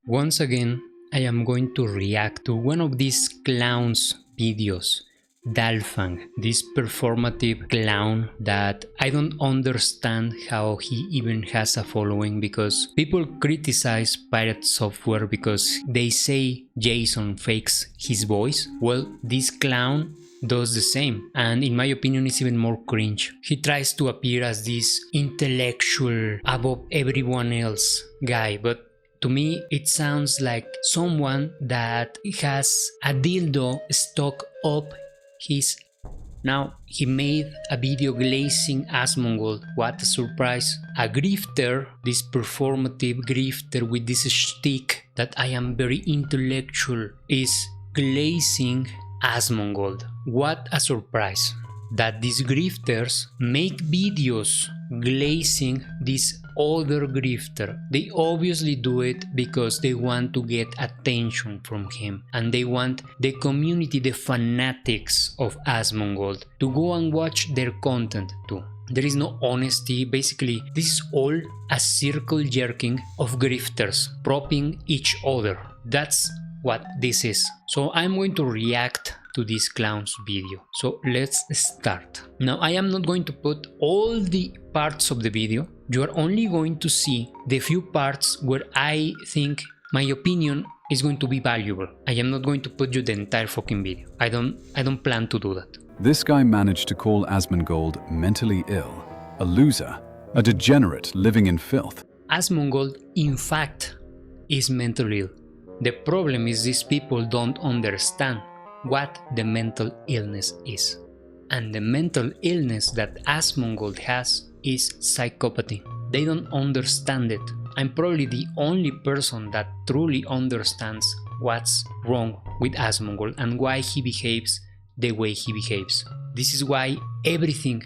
Once again, I am going to react to one of these clowns videos. Dalfang, this performative clown that I don't understand how he even has a following, because people criticize pirate software because they say Jason fakes his voice. Well, this clown does the same, and in my opinion it's even more cringe. He tries to appear as this intellectual, above everyone else guy, but to me it sounds like someone that has a dildo stuck up his. Now, he made a video glazing Asmongold. What a surprise. A grifter, this performative grifter with this shtick that I am very intellectual, is glazing Asmongold. What a surprise that these grifters make videos glazing this other grifter. They obviously do it because they want to get attention from him, and they want the community, the fanatics of Asmongold, to go and watch their content too. There is no honesty. Basically, this is all a circle jerking of grifters propping each other. That's what this is. So I'm going to react to this clown's video. So let's start. Now, I am not going to put all the parts of the video. You are only going to see the few parts where I think my opinion is going to be valuable. I am not going to put you the entire fucking video. I don't plan to do that. This guy managed to call Asmongold mentally ill, a loser, a degenerate living in filth. Asmongold, in fact, is mentally ill. The problem is these people don't understand what the mental illness is. And the mental illness that Asmongold has is psychopathy. They don't understand it. I'm probably the only person that truly understands what's wrong with Asmongold and why he behaves the way he behaves. This is why everything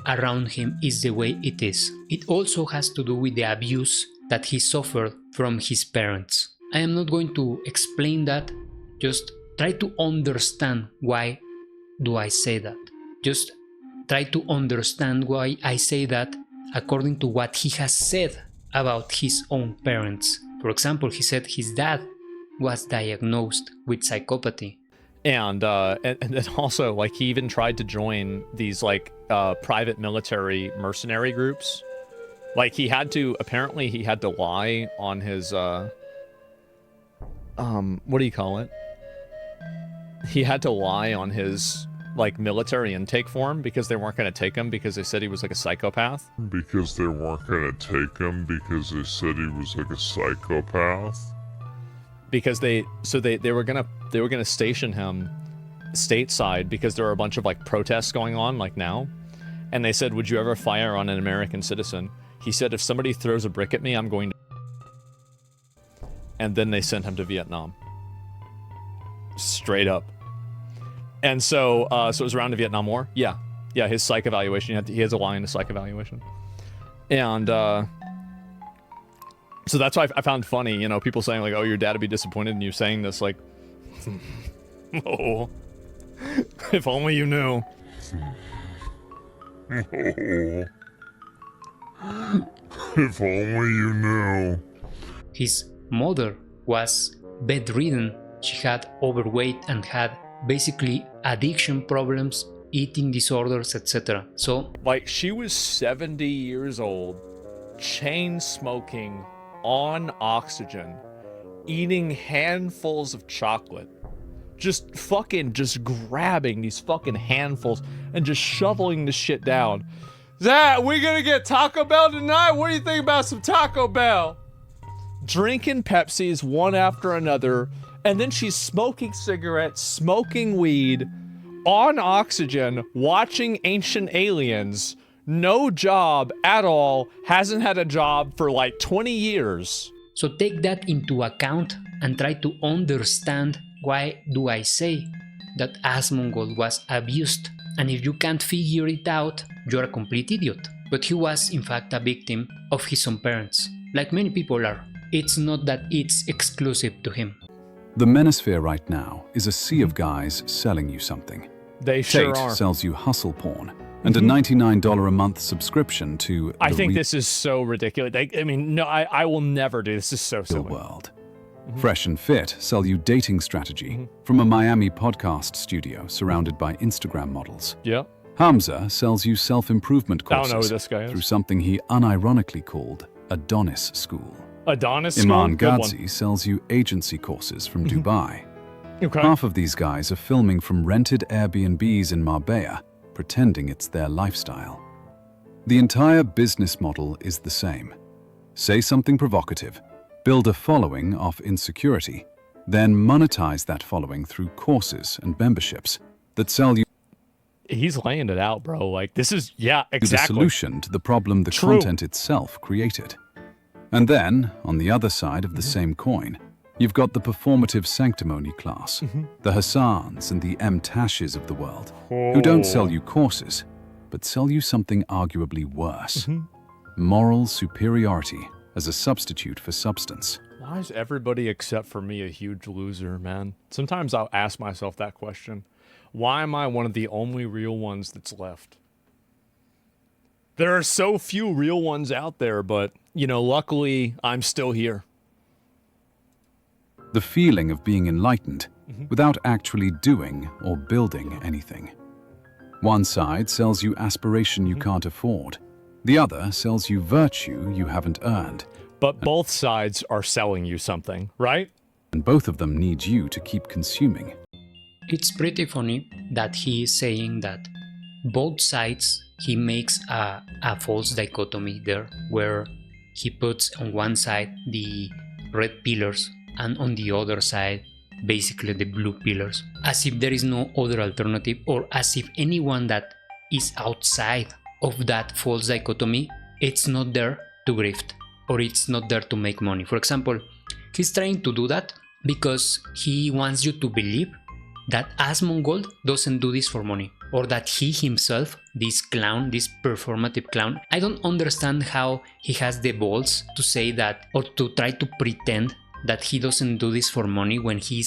around him is the way it is. It also has to do with the abuse that he suffered from his parents. I am not going to explain that, just try to understand why do I say that. Just try to understand why I say that according to what he has said about his own parents. For example, he said his dad was diagnosed with psychopathy. And then also, like, he even tried to join these, like, private military mercenary groups. Like, apparently he had to lie on his, what do you call it? He had to lie on his, like, military intake form because they weren't going to take him because they said he was like a psychopath. Because they weren't going to take him because they said he was like a psychopath. Because they were gonna station him stateside because there were a bunch of, like, protests going on, like now, and they said, would you ever fire on an American citizen? He said, if somebody throws a brick at me, I'm going to. And then they sent him to Vietnam. Straight up. And so it was around the Vietnam War. Yeah, his psych evaluation, he has a lie in his psych evaluation. And so that's why I found funny, you know, people saying, like, oh, your dad would be disappointed in you saying this, like, oh, if only you knew. Oh, if only you knew. His mother was bedridden. She had overweight and had basically addiction problems, eating disorders, etc. So, like, she was 70 years old, chain smoking, on oxygen, eating handfuls of chocolate, just grabbing these fucking handfuls and just shoveling the shit down. Zach, we gonna get Taco Bell tonight? What do you think about some Taco Bell? Drinking Pepsis one after another, and then she's smoking cigarettes, smoking weed, on oxygen, watching Ancient Aliens. No job at all, hasn't had a job for like 20 years. So take that into account and try to understand why do I say that Asmongold was abused. And if you can't figure it out, you're a complete idiot. But he was in fact a victim of his own parents, like many people are. It's not that it's exclusive to him. The manosphere right now is a sea of guys selling you something. They sure Tate are. sells you hustle porn and a $99 a month subscription to I think this is so ridiculous. I mean, no, I will never do this. This is so silly. World. Fresh and Fit sell you dating strategy from a Miami podcast studio surrounded by Instagram models. Yeah. Hamza sells you self-improvement I don't know who courses this guy is. through something he unironically called Adonis School. Adonis Iman School? Good Ghazi sells you agency courses from Dubai. Okay. Half of these guys are filming from rented Airbnbs in Marbella, pretending it's their lifestyle. The entire business model is the same. Say something provocative, build a following off insecurity, then monetize that following through courses and memberships that sell you He's laying it out, bro. Like, this is, yeah, the exactly. solution to the problem the True. content itself created. And then, on the other side of the same coin, you've got the performative sanctimony class, the Hassans and the M-Tashes of the world, who don't sell you courses, but sell you something arguably worse. Moral superiority as a substitute for substance. Why is everybody except for me a huge loser, man? Sometimes I'll ask myself that question. Why am I one of the only real ones that's left? There are so few real ones out there, but, you know, luckily I'm still here. The feeling of being enlightened without actually doing or building anything. One side sells you aspiration you can't afford. The other sells you virtue you haven't earned. But both sides are selling you something, right? And both of them need you to keep consuming. It's pretty funny that he is saying that both sides, he makes a false dichotomy there, where he puts on one side the red pillars and on the other side basically the blue pillars, as if there is no other alternative, or as if anyone that is outside of that false dichotomy, it's not there to grift, or it's not there to make money. For example, he's trying to do that because he wants you to believe that Asmongold doesn't do this for money, or that he himself, this clown, this performative clown, I don't understand how he has the balls to say that, or to try to pretend that he doesn't do this for money when he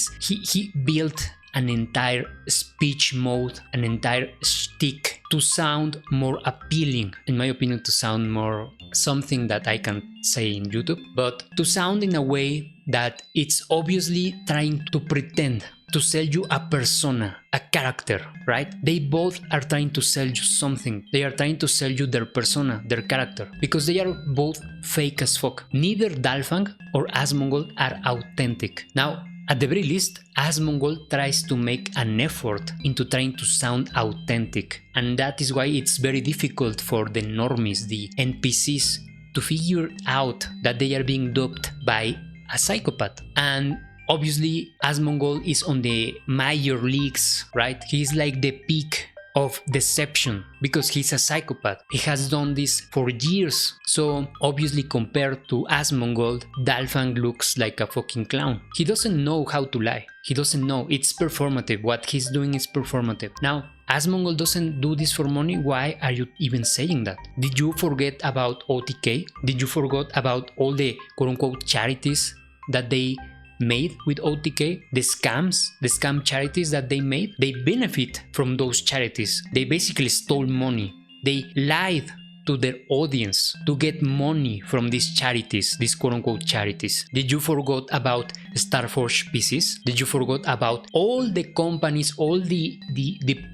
built an entire speech mode, an entire shtick to sound more appealing, in my opinion, to sound more something that I can say in YouTube, but to sound in a way that it's obviously trying to pretend to sell you a persona, a character, right? They both are trying to sell you something. They are trying to sell you their persona, their character, because they are both fake as fuck. Neither Dalfang or Asmongold are authentic. Now, at the very least, Asmongold tries to make an effort into trying to sound authentic, and that is why it's very difficult for the normies, the NPCs, to figure out that they are being duped by a psychopath. And obviously, Asmongold is on the major leagues, right? He's like the peak of deception because he's a psychopath. He has done this for years. So obviously, compared to Asmongold, Dalfang looks like a fucking clown. He doesn't know how to lie. He doesn't know. It's performative. What he's doing is performative. Now, Asmongold doesn't do this for money. Why are you even saying that? Did you forget about OTK? Did you forget about all the quote-unquote charities that they made with OTK, the scam charities that they made? They benefit from those charities. They basically stole money. They lied to their audience to get money from these charities, these quote-unquote charities. Did you forget about Starforge pieces? Did you forget about all the companies, all the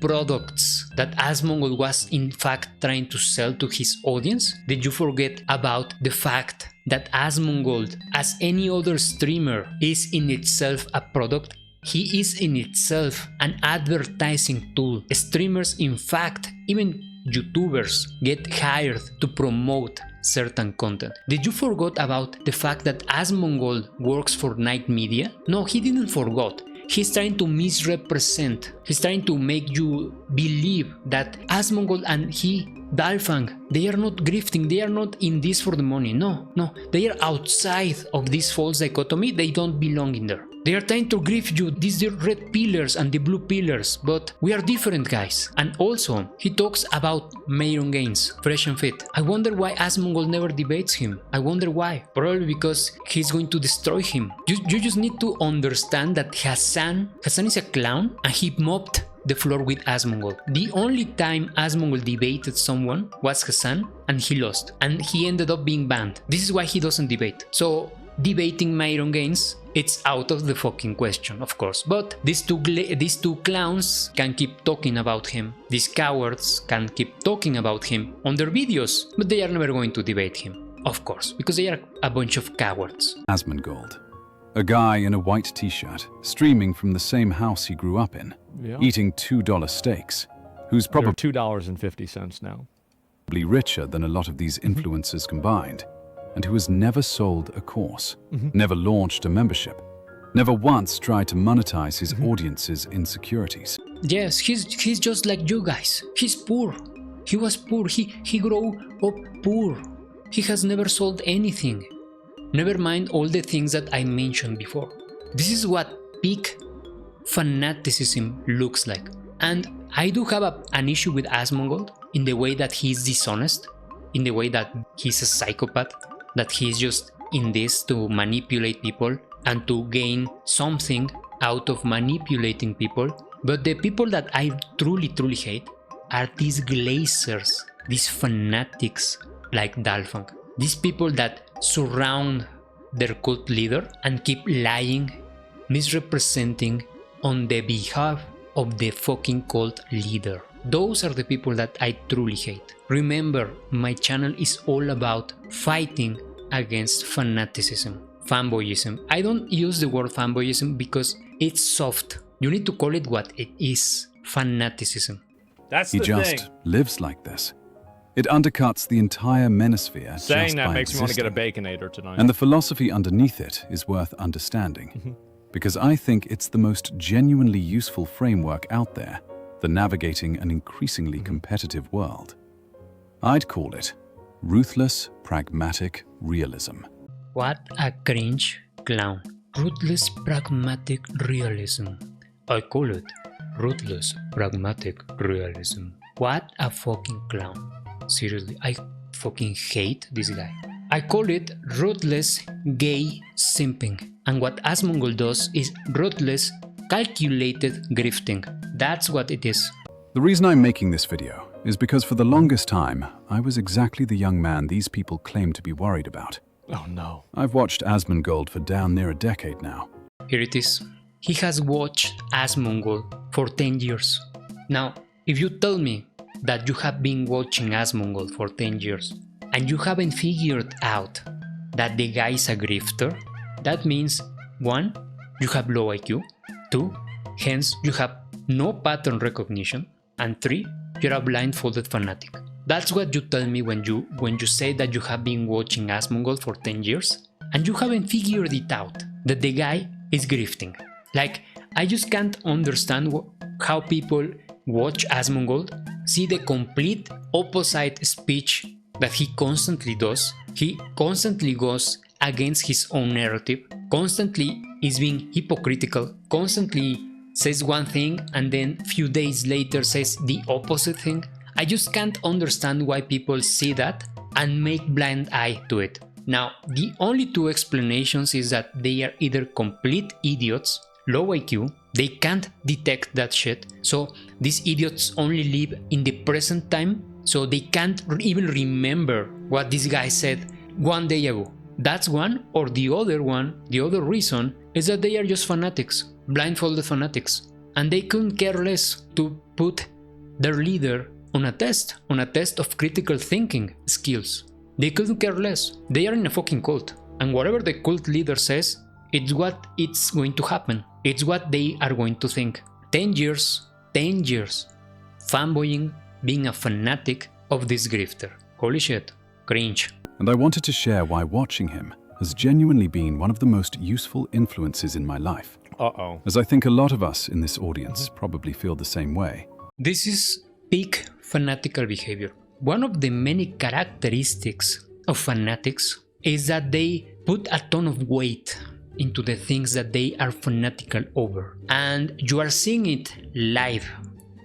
products that Asmongold was in fact trying to sell to his audience? Did you forget about the fact that Asmongold, as any other streamer, is in itself a product? He is in itself an advertising tool. Streamers, in fact, even YouTubers get hired to promote certain content. Did you forget about the fact that Asmongold works for Night Media? No, he didn't forget. He's trying to misrepresent. He's trying to make you believe that Asmongold and Dalfang, they are not grifting, they are not in this for the money. No, they are outside of this false dichotomy. They don't belong in there. They are trying to grift you, these are red pillars and the blue pillars, but we are different, guys. And also, he talks about Myron Gaines, Fresh and Fit. I wonder why Asmongold never debates him. I wonder why. Probably because he's going to destroy him. You just need to understand that Hassan is a clown, and he mopped the floor with Asmongold. The only time Asmongold debated someone was Hassan, and he lost. And he ended up being banned. This is why he doesn't debate. So, debating Myron Gaines, it's out of the fucking question, of course. But these two clowns can keep talking about him. These cowards can keep talking about him on their videos, but they are never going to debate him, of course, because they are a bunch of cowards. Asmongold, a guy in a white t-shirt, streaming from the same house he grew up in, eating $2 steaks, who's probably $2.50 now. Richer than a lot of these influencers combined, and who has never sold a course, never launched a membership, never once tried to monetize his audience's insecurities. Yes, he's just like you guys. He's poor. He was poor. He grew up poor. He has never sold anything. Never mind all the things that I mentioned before. This is what peak fanaticism looks like. And I do have an issue with Asmongold in the way that he's dishonest, in the way that he's a psychopath, that he's just in this to manipulate people and to gain something out of manipulating people. But the people that I truly hate are these glazers, these fanatics like Dalfang. These people that surround their cult leader and keep lying, misrepresenting on the behalf of the fucking cult leader. Those are the people that I truly hate. Remember, my channel is all about fighting against fanaticism, fanboyism. I don't use the word fanboyism because it's soft. You need to call it what it is, fanaticism. That's the thing. He just lives like this. It undercuts the entire manosphere. Saying that makes existing. me want to get a Baconator tonight. And the philosophy underneath it is worth understanding. Because I think it's the most genuinely useful framework out there for navigating an increasingly competitive world. I'd call it ruthless, pragmatic realism. What a cringe clown. Ruthless, pragmatic realism. I call it ruthless, pragmatic realism. What a fucking clown. Seriously, I fucking hate this guy. I call it ruthless, gay simping. And what Asmongold does is ruthless, calculated grifting. That's what it is. The reason I'm making this video is because for the longest time, I was exactly the young man these people claim to be worried about. Oh no. I've watched Asmongold for damn near a decade now. Here it is. He has watched Asmongold for 10 years. Now, if you tell me that you have been watching Asmongold for 10 years and you haven't figured out that the guy is a grifter, that means 1. You have low IQ, 2. Hence you have no pattern recognition, and 3. You're a blindfolded fanatic. That's what you tell me when you say that you have been watching Asmongold for 10 years and you haven't figured it out that the guy is grifting. Like, I just can't understand how people watch Asmongold, see the complete opposite speech that he constantly does. He constantly goes against his own narrative, constantly is being hypocritical, constantly says one thing and then few days later says the opposite thing. I just can't understand why people see that and make blind eye to it. Now, the only two explanations is that they are either complete idiots, low IQ, they can't detect that shit, so these idiots only live in the present time, so they can't even remember what this guy said 1 day ago. That's one, or the other reason is that they are just fanatics, blindfolded fanatics, and they couldn't care less to put their leader on a test of critical thinking skills. They couldn't care less. They are in a fucking cult, and whatever the cult leader says, it's what it's going to happen. It's what they are going to think. 10 years, fanboying, being a fanatic of this grifter. Holy shit, cringe. And I wanted to share why watching him has genuinely been one of the most useful influences in my life. As I think a lot of us in this audience probably feel the same way. This is peak fanatical behavior. One of the many characteristics of fanatics is that they put a ton of weight into the things that they are fanatical over. And you are seeing it live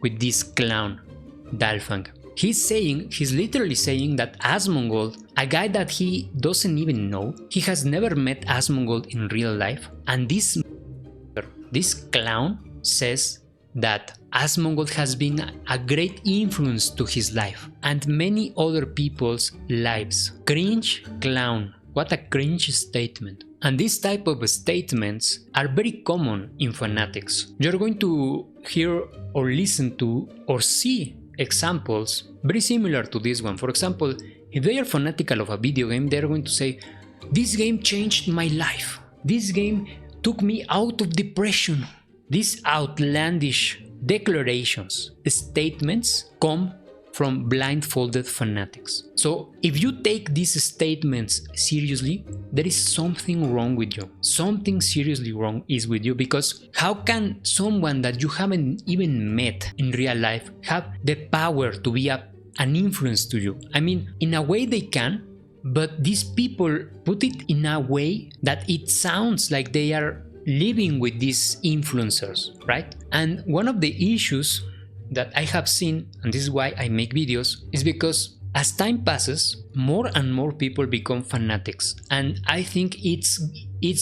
with this clown, Dalfang. He's literally saying that Asmongold, a guy that he doesn't even know, he has never met Asmongold in real life, and this clown says that Asmongold has been a great influence to his life and many other people's lives. Cringe clown. What a cringe statement. And these type of statements are very common in fanatics. You're going to hear or listen to or see examples very similar to this one. For example, if they are fanatical of a video game, they're going to say, "This game changed my life. This game took me out of depression." These outlandish declarations, statements come from blindfolded fanatics. So if you take these statements seriously, there is something wrong with you. Something seriously wrong is with you, because how can someone that you haven't even met in real life have the power to be an influence to you? I mean, in a way they can, but these people put it in a way that it sounds like they are living with these influencers, right? And one of the issues that I have seen, and this is why I make videos, is because as time passes, more and more people become fanatics, and I think it's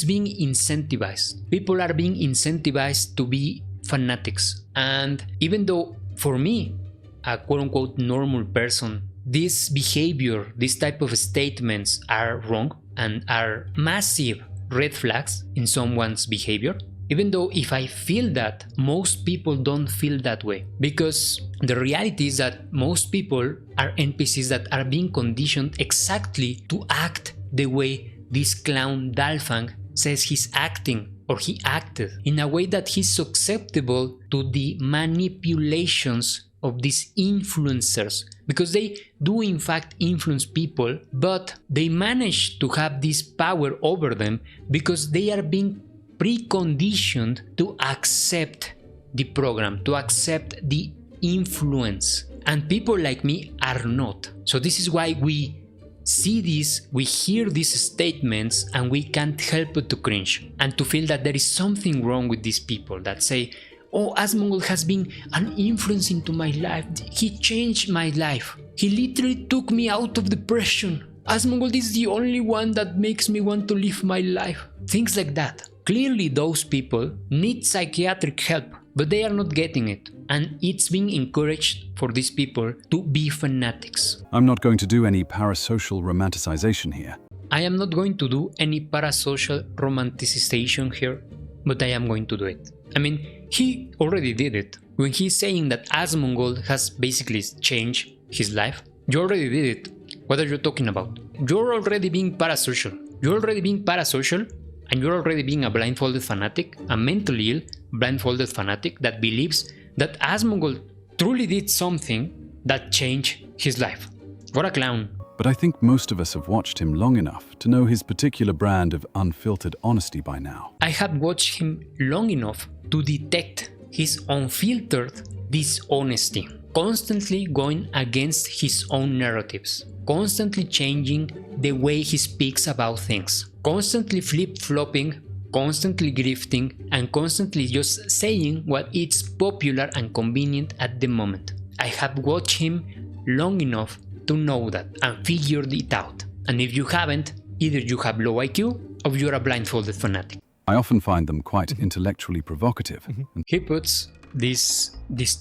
being incentivized. People are being incentivized to be fanatics, and even though for me, a quote-unquote normal person, this behavior, this type of statements are wrong and are massive red flags in someone's behavior, even though if I feel that, most people don't feel that way, because the reality is that most people are NPCs that are being conditioned exactly to act the way this clown Dalfang says he's acting, or he acted, in a way that he's susceptible to the manipulations of these influencers, because they do in fact influence people, but they manage to have this power over them because they are being preconditioned to accept the program, to accept the influence, and people like me are not. So this is why we see this, we hear these statements, and we can't help but to cringe and to feel that there is something wrong with these people that say, "Oh, Asmongold has been an influence into my life. He changed my life. He literally took me out of depression. Asmongold is the only one that makes me want to live my life." Things like that. Clearly those people need psychiatric help, but they are not getting it, and it's being encouraged for these people to be fanatics. I'm not going to do any parasocial romanticization here. I am not going to do any parasocial romanticization here, but I am going to do it. I mean, he already did it. When he's saying that Asmongold has basically changed his life, you already did it. What are you talking about? You're already being parasocial. You're already being parasocial, and you're already being a blindfolded fanatic, a mentally ill blindfolded fanatic that believes that Asmongold truly did something that changed his life. What a clown. But I think most of us have watched him long enough to know his particular brand of unfiltered honesty by now. I have watched him long enough to detect his unfiltered dishonesty, constantly going against his own narratives, constantly changing the way he speaks about things, constantly flip-flopping, constantly grifting, and constantly just saying what is popular and convenient at the moment. I have watched him long enough to know that and figured it out. And if you haven't, either you have low IQ or you're a blindfolded fanatic. I often find them quite intellectually provocative. He puts this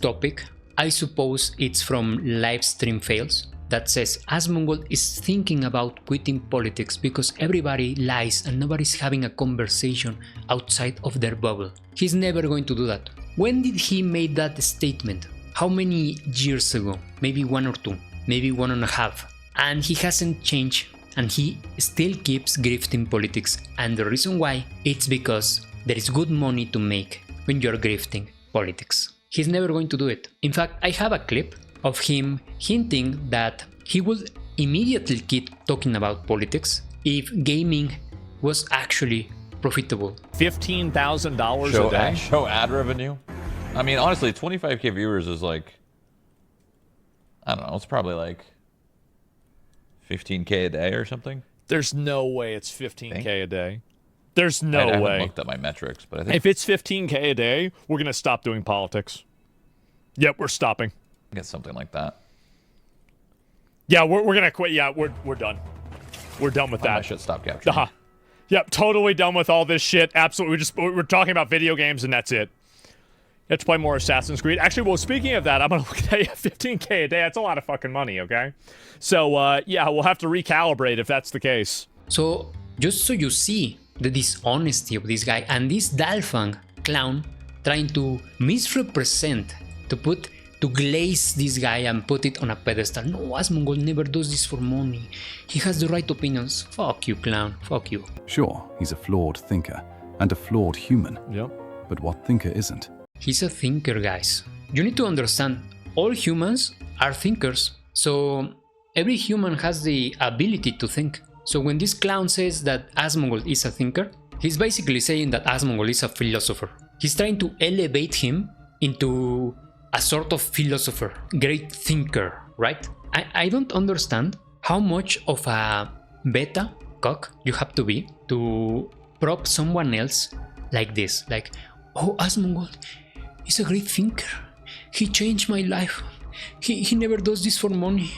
topic, I suppose it's from Livestream Fails, that says Asmongold is thinking about quitting politics because everybody lies and nobody's having a conversation outside of their bubble. He's never going to do that. When did he make that statement? How many years ago? Maybe 1 or 2, maybe 1.5. And he hasn't changed, and he still keeps grifting politics. And the reason why, it's because there is good money to make when you're grifting politics. He's never going to do it. In fact, I have a clip of him hinting that he would immediately keep talking about politics if gaming was actually profitable. $15,000 a day? Show ad revenue? I mean, honestly, 25K viewers is like, I don't know, it's probably like 15K a day or something. There's no way it's 15K a day. There's no I way. haven't looked at my metrics, but I think If it's 15K a day, we're going to stop doing politics. Yep, we're stopping. it's something like that. Yeah, we're going to quit. Yeah, we're done. We're done with I that. should stop capturing. Yep, totally done with all this shit. Absolutely. We're talking about video games and that's it. Let's play more Assassin's Creed. Actually, well, speaking of that, I'm going to look at 15K a day. That's a lot of fucking money, okay? So, yeah, we'll have to recalibrate if that's the case. So, just so you see the dishonesty of this guy, and this Dalfang clown trying to misrepresent, to glaze this guy and put it on a pedestal. No, Asmongold never does this for money. He has the right opinions. Fuck you, clown. Fuck you. Sure, he's a flawed thinker and a flawed human. Yep. But what thinker isn't? He's a thinker, guys. You need to understand, all humans are thinkers. So every human has the ability to think. So when this clown says that Asmongold is a thinker, he's basically saying that Asmongold is a philosopher. He's trying to elevate him into a sort of philosopher, great thinker, right? I don't understand how much of a beta cock you have to be to prop someone else like this. Like, oh, Asmongold is a great thinker. He changed my life. He never does this for money.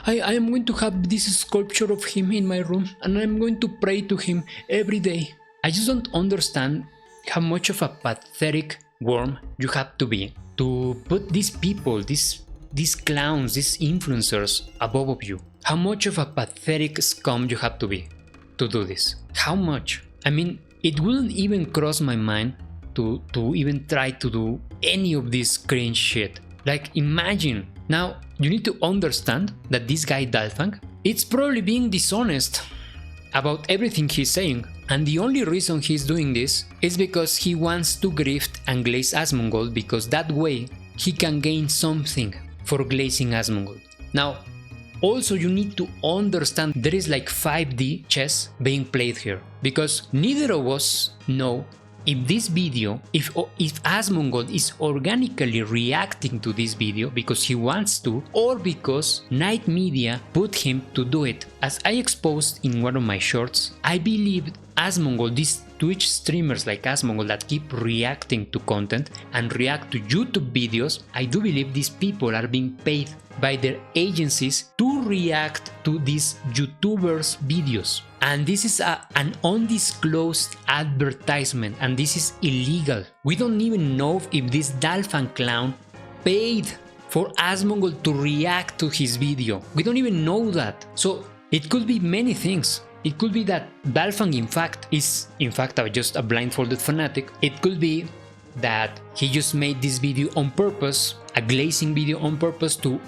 I am going to have this sculpture of him in my room, and I'm going to pray to him every day. I just don't understand how much of a pathetic worm you have to be to put these people, these clowns, these influencers above of you. How much of a pathetic scum you have to be to do this? How much? I mean, it wouldn't even cross my mind to even try to do any of this cringe shit. Like, imagine. Now, you need to understand that this guy Dalfang, it's probably being dishonest about everything he's saying. And the only reason he's doing this is because he wants to grift and glaze Asmongold, because that way he can gain something for glazing Asmongold. Now, also you need to understand there is like 5D chess being played here, because neither of us know if this video, if Asmongold is organically reacting to this video because he wants to, or because Night Media put him to do it. As I exposed in one of my shorts, I believe Asmongold, these Twitch streamers like Asmongold that keep reacting to content and react to YouTube videos, I do believe these people are being paid by their agencies to react to these YouTubers' videos. And this is an undisclosed advertisement, and this is illegal. We don't even know if this Dalfang clown paid for Asmongold to react to his video. We don't even know that. So it could be many things. It could be that Dalfang is just a blindfolded fanatic. It could be that he just made this video on purpose, a glazing video on purpose to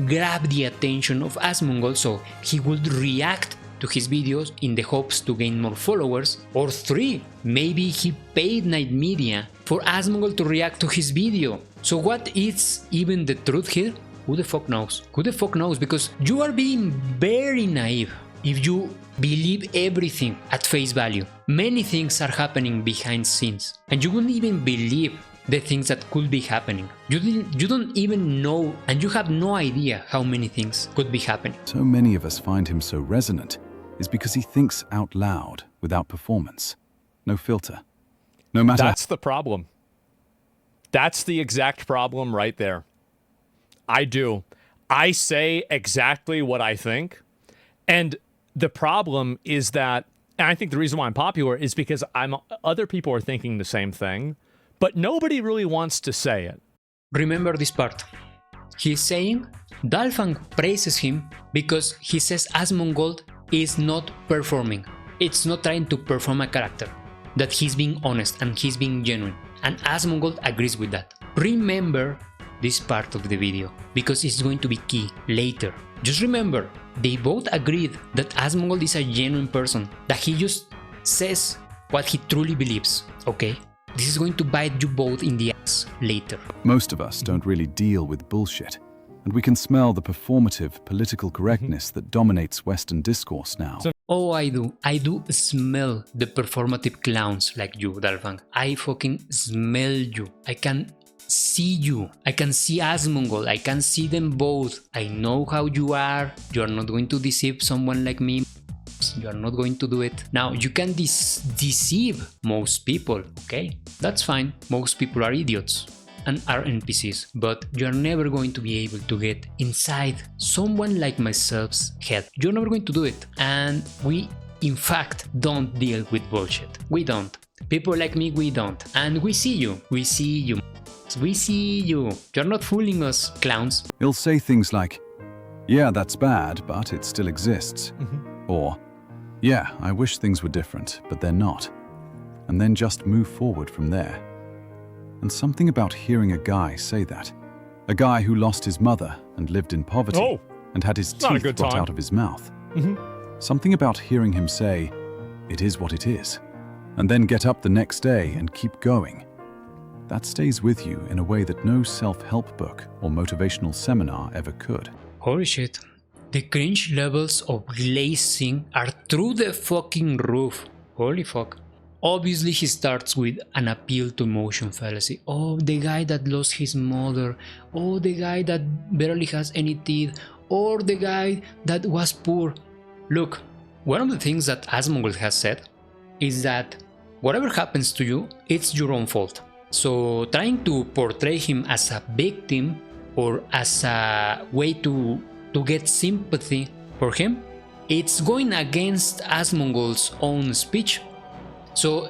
grab the attention of Asmongold, so he would react to his videos in the hopes to gain more followers. Or 3, maybe he paid Night Media for Asmongold to react to his video. So what is even the truth here? Who the fuck knows? Who the fuck knows? Because you are being very naive if you believe everything at face value. Many things are happening behind scenes, and you wouldn't even believe the things that could be happening. You don't even know, and you have no idea how many things could be happening. So many of us find him so resonant is because he thinks out loud without performance. No filter. No matter... That's the problem. That's the exact problem right there. I say exactly what I think, and the problem is that, and I think the reason why I'm popular is because other people are thinking the same thing, but nobody really wants to say it. Remember this part. He's saying Dalfang praises him because he says Asmongold is not performing. It's not trying to perform a character. That he's being honest and he's being genuine. And Asmongold agrees with that. Remember this part of the video, because it's going to be key later. Just remember, they both agreed that Asmongold is a genuine person, that he just says what he truly believes, okay? This is going to bite you both in the ass later. Most of us don't really deal with bullshit, and we can smell the performative political correctness that dominates Western discourse now. Oh, I do. I do smell the performative clowns like you, Dalfang. I fucking smell you. I can see you. I can see Asmongold. I can see them both. I know how you are. You are not going to deceive someone like me. You are not going to do it. Now, you can deceive most people, okay? That's fine. Most people are idiots and are NPCs, but you are never going to be able to get inside someone like myself's head. You're never going to do it. And we, in fact, don't deal with bullshit. We don't. People like me, we don't. And we see you. We see you. We see you. You're not fooling us, clowns. He'll say things like, yeah, that's bad, but it still exists. Or, Yeah, I wish things were different, but they're not. And then just move forward from there. And something about hearing a guy say that. A guy who lost his mother and lived in poverty and had his not a teeth good got time. out of his mouth. Something about hearing him say, "It is what it is," and then get up the next day and keep going. That stays with you in a way that no self-help book or motivational seminar ever could. Holy shit. The cringe levels of glazing are through the fucking roof. Holy fuck. Obviously he starts with an appeal to emotion fallacy. Oh, the guy that lost his mother. Oh, the guy that barely has any teeth. Or the guy that was poor. Look, one of the things that Asmongold has said is that whatever happens to you, it's your own fault. So trying to portray him as a victim or as a way to get sympathy for him, it's going against Asmongold's own speech. So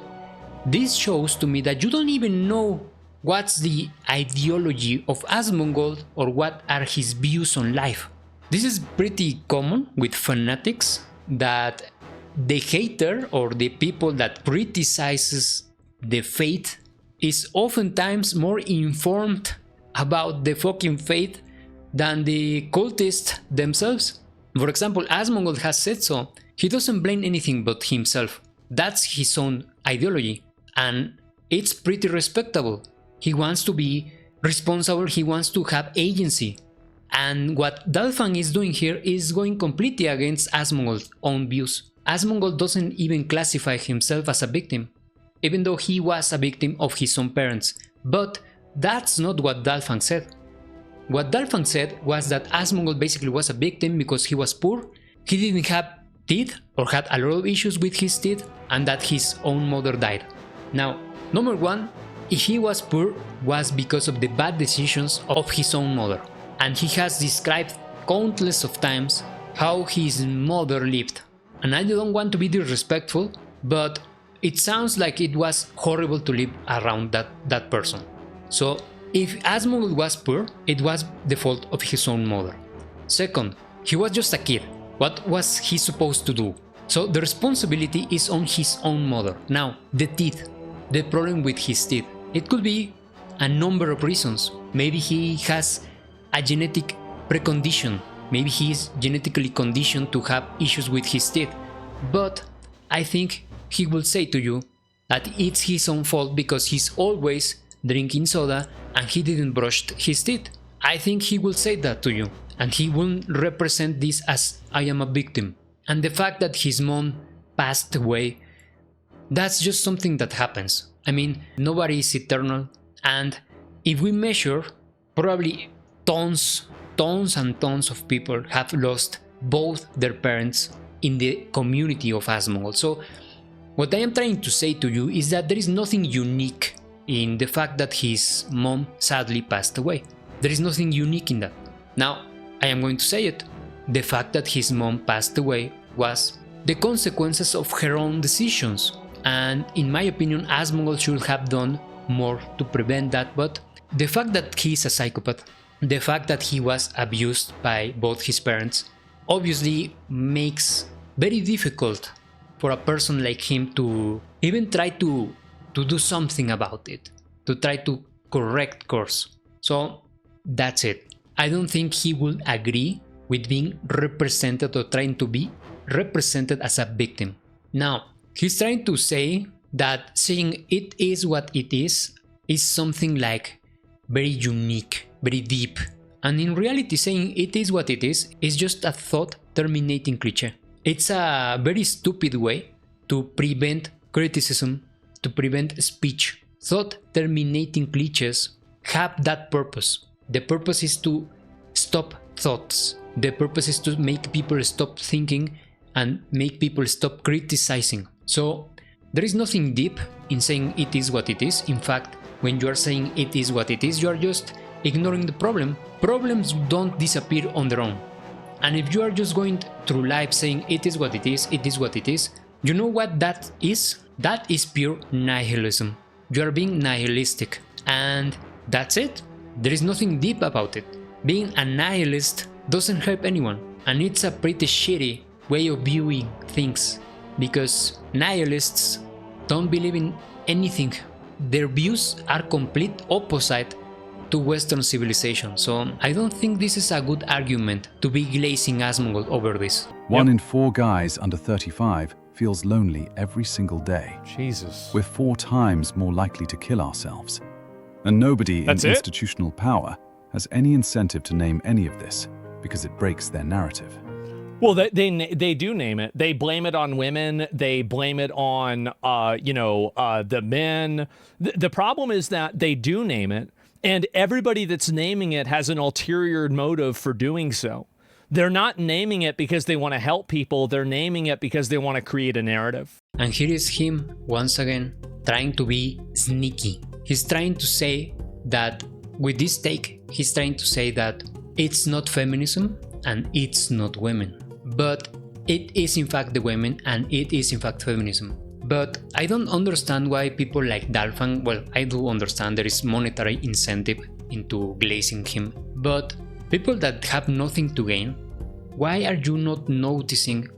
this shows to me that you don't even know what's the ideology of Asmongold or what are his views on life. This is pretty common with fanatics, that the hater or the people that criticizes the faith is oftentimes more informed about the fucking faith than the cultists themselves. For example, Asmongold has said so. He doesn't blame anything but himself. That's his own ideology, and it's pretty respectable. He wants to be responsible, he wants to have agency. And what Dalfang is doing here is going completely against Asmongold's own views. Asmongold doesn't even classify himself as a victim, even though he was a victim of his own parents. But that's not what Dalfang said. What Dalfang said was that Asmongold basically was a victim because he was poor, he didn't have teeth or had a lot of issues with his teeth, and that his own mother died. Now, number one, if he was poor was because of the bad decisions of his own mother. And he has described countless of times how his mother lived. And I don't want to be disrespectful, but it sounds like it was horrible to live around that person. So if Asmongold was poor, it was the fault of his own mother. Second, he was just a kid. What was he supposed to do? So the responsibility is on his own mother. Now, the teeth, the problem with his teeth. It could be a number of reasons. Maybe he has a genetic precondition. Maybe he is genetically conditioned to have issues with his teeth. But I think he will say to you that it's his own fault because he's always drinking soda and he didn't brush his teeth. I think he will say that to you, and he won't represent this as I am a victim. And the fact that his mom passed away, that's just something that happens. I mean, nobody is eternal, and if we measure, probably tons and tons of people have lost both their parents in the community of Asmongold. So what I am trying to say to you is that there is nothing unique in the fact that his mom sadly passed away. There is nothing unique in that. Now, I am going to say it. The fact that his mom passed away was the consequences of her own decisions. And in my opinion, Asmongold should have done more to prevent that. But the fact that he is a psychopath, the fact that he was abused by both his parents, obviously makes very difficult for a person like him to even try to do something about it, to try to correct course. So that's it. I don't think he will agree with being represented or trying to be represented as a victim. Now, he's trying to say that saying it is what it is something like very unique, very deep. And in reality, saying it is what it is just a thought-terminating cliche. It's a very stupid way to prevent criticism, to prevent speech. Thought-terminating cliches have that purpose. The purpose is to stop thoughts. The purpose is to make people stop thinking and make people stop criticizing. So there is nothing deep in saying it is what it is. In fact, when you are saying it is what it is, you are just ignoring the problem. Problems don't disappear on their own. And if you are just going through life saying it is what it is, you know what that is? That is pure nihilism. You are being nihilistic. And that's it. There is nothing deep about it. Being a nihilist doesn't help anyone. And it's a pretty shitty way of viewing things. because nihilists don't believe in anything. Their views are complete opposite to Western civilization, so I don't think this is a good argument to be glazing Asmongold over this. 1 in 4 guys under 35 feels lonely every single day. Jesus. We're 4 times more likely to kill ourselves. And nobody That's in it? institutional power has any incentive to name any of this because it breaks their narrative. Well, they do name it. They blame it on women. They blame it on, the men. The problem is that they do name it, and everybody that's naming it has an ulterior motive for doing so. They're not naming it because they want to help people. They're naming it because they want to create a narrative. And here is him, once again, trying to be sneaky. He's trying to say that, with this take, he's trying to say that it's not feminism and it's not women. But it is in fact the women and it is in fact feminism. But I don't understand why people like Dalfang, well, I do understand there is monetary incentive into glazing him, but people that have nothing to gain, why are you not noticing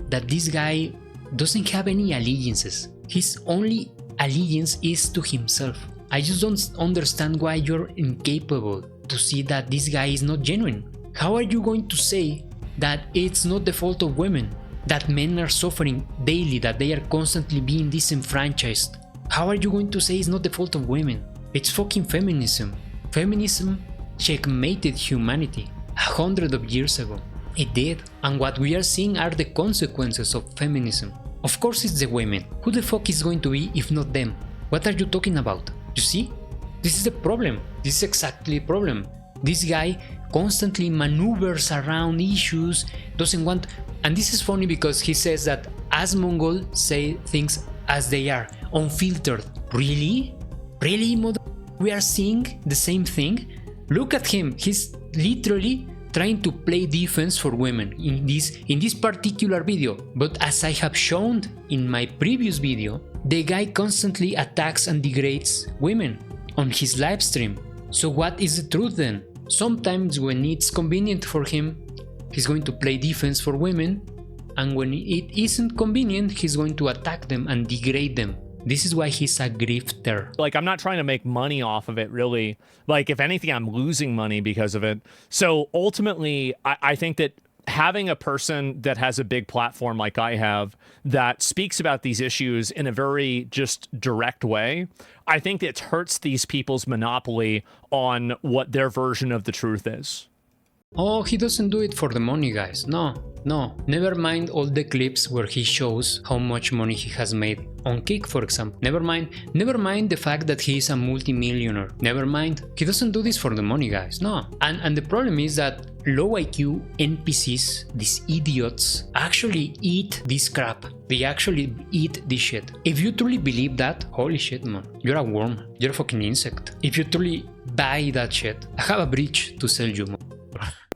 that this guy doesn't have any allegiances? His only allegiance is to himself. I just don't understand why you're incapable to see that this guy is not genuine. How are you going to say that it's not the fault of women, that men are suffering daily, that they are constantly being disenfranchised? How are you going to say it's not the fault of women? It's fucking feminism. Feminism checkmated humanity 100 of years ago. It did, and what we are seeing are the consequences of feminism. Of course it's the women. Who the fuck is going to be if not them? What are you talking about? You see? This is the problem. This is exactly the problem. This guy constantly maneuvers around issues, doesn't want... And this is funny because he says that Asmongold say things as they are, unfiltered. Really? Really, mother... We are seeing the same thing? Look at him. He's literally trying to play defense for women in this particular video. But as I have shown in my previous video, the guy constantly attacks and degrades women on his live stream. So what is the truth then? Sometimes when it's convenient for him, he's going to play defense for women, and when it isn't convenient, he's going to attack them and degrade them. This is why he's a grifter. Like, I'm not trying to make money off of it, really. Like, if anything, I'm losing money because of it. So ultimately, I think that having a person that has a big platform like I have that speaks about these issues in a very just direct way, I think it hurts these people's monopoly on what their version of the truth is. Oh, he doesn't do it for the money, guys. No. Never mind all the clips where he shows how much money he has made on Kick, for example. Never mind the fact that he is a multi-millionaire. Never mind. He doesn't do this for the money, guys. No. And the problem is that low IQ NPCs, these idiots, actually eat this crap. They actually eat this shit. If you truly believe that, holy shit, man. You're a worm. You're a fucking insect. If you truly buy that shit, I have a bridge to sell you, man.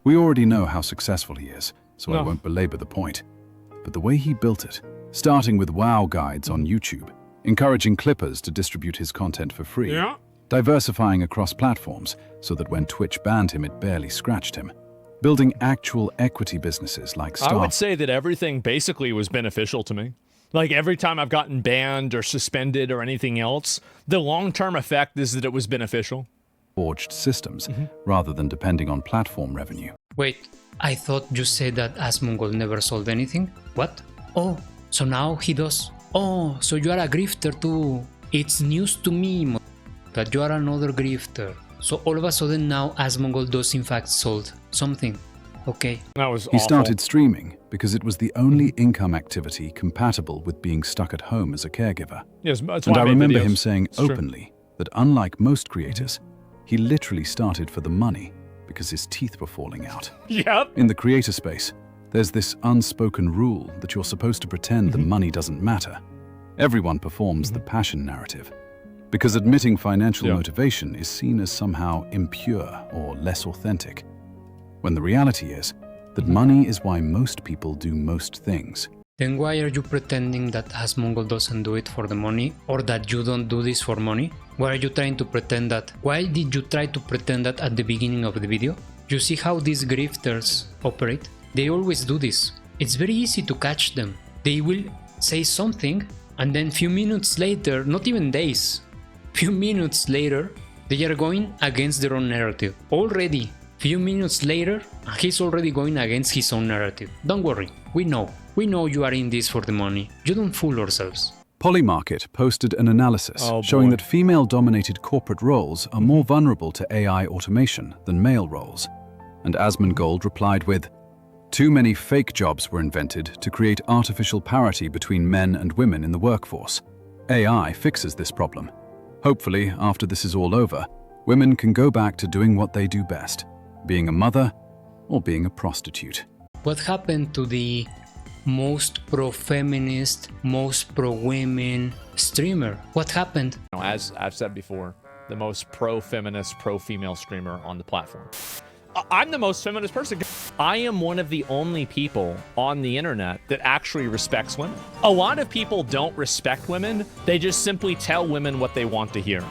We already know how successful he is, so I won't belabor the point. But the way he built it, starting with WoW guides on YouTube, encouraging clippers to distribute his content for free, diversifying across platforms so that when Twitch banned him it barely scratched him, building actual equity businesses like Star. I would say that everything basically was beneficial to me. Like, every time I've gotten banned or suspended or anything else, the long-term effect is that it was beneficial. Forged systems rather than depending on platform revenue. Wait, I thought you said that Asmongold never sold anything? What? Oh, so now he does. Oh, so you are a grifter too. It's news to me that you are another grifter. So all of a sudden now Asmongold does in fact sold something. Okay. That was He started streaming because it was the only income activity compatible with being stuck at home as a caregiver. Yes, that's and why I made remember videos. him saying It's true. openly that unlike most creators, he literally started for the money because his teeth were falling out. Yep. In the creator space, there's this unspoken rule that you're supposed to pretend the money doesn't matter. Everyone performs the passion narrative because admitting financial motivation is seen as somehow impure or less authentic, when the reality is that money is why most people do most things. Then why are you pretending that Asmongold doesn't do it for the money, or that you don't do this for money? Why are you trying to pretend that? Why did you try to pretend that at the beginning of the video? You see how these grifters operate? They always do this. It's very easy to catch them. They will say something, and then few minutes later, not even days, few minutes later, they are going against their own narrative. Already, few minutes later, he's already going against his own narrative. Don't worry, we know you are in this for the money. You don't fool ourselves. Polymarket posted an analysis showing that female-dominated corporate roles are more vulnerable to AI automation than male roles. And Asmongold replied with, "Too many fake jobs were invented to create artificial parity between men and women in the workforce. AI fixes this problem. Hopefully, after this is all over, women can go back to doing what they do best, being a mother or being a prostitute." What happened to the most pro-feminist, most pro-women streamer? What happened? As I've said before, the most pro-feminist, pro-female streamer on the platform. I'm the most feminist person. I am one of the only people on the internet that actually respects women. A lot of people don't respect women. They just simply tell women what they want to hear.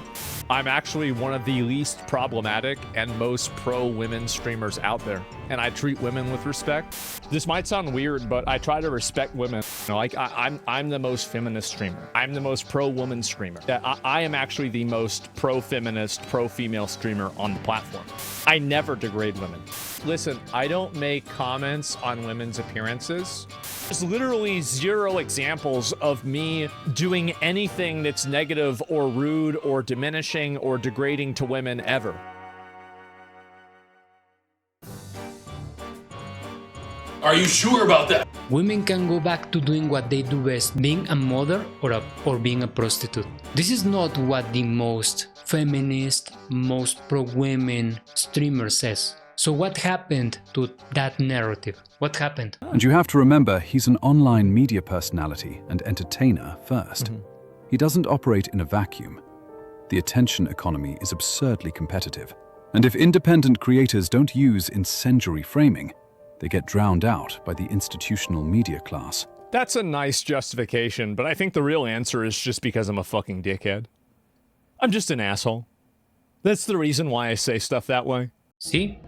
I'm actually one of the least problematic and most pro-women streamers out there, and I treat women with respect. This might sound weird, but I try to respect women. You know, like I'm the most feminist streamer. I'm the most pro-woman streamer. I am actually the most pro-feminist, pro-female streamer on the platform. I never degrade women. Listen, I don't make comments on women's appearances. There's literally zero examples of me doing anything that's negative or rude or diminishing or degrading to women ever. Are you sure about that? Women can go back to doing what they do best, being a mother or being a prostitute. This is not what the most feminist, most pro-women streamer says. So what happened to that narrative? What happened? And you have to remember, he's an online media personality and entertainer first. He doesn't operate in a vacuum. The attention economy is absurdly competitive. And if independent creators don't use incendiary framing, they get drowned out by the institutional media class. That's a nice justification, but I think the real answer is just because I'm a fucking dickhead. I'm just an asshole. That's the reason why I say stuff that way. See?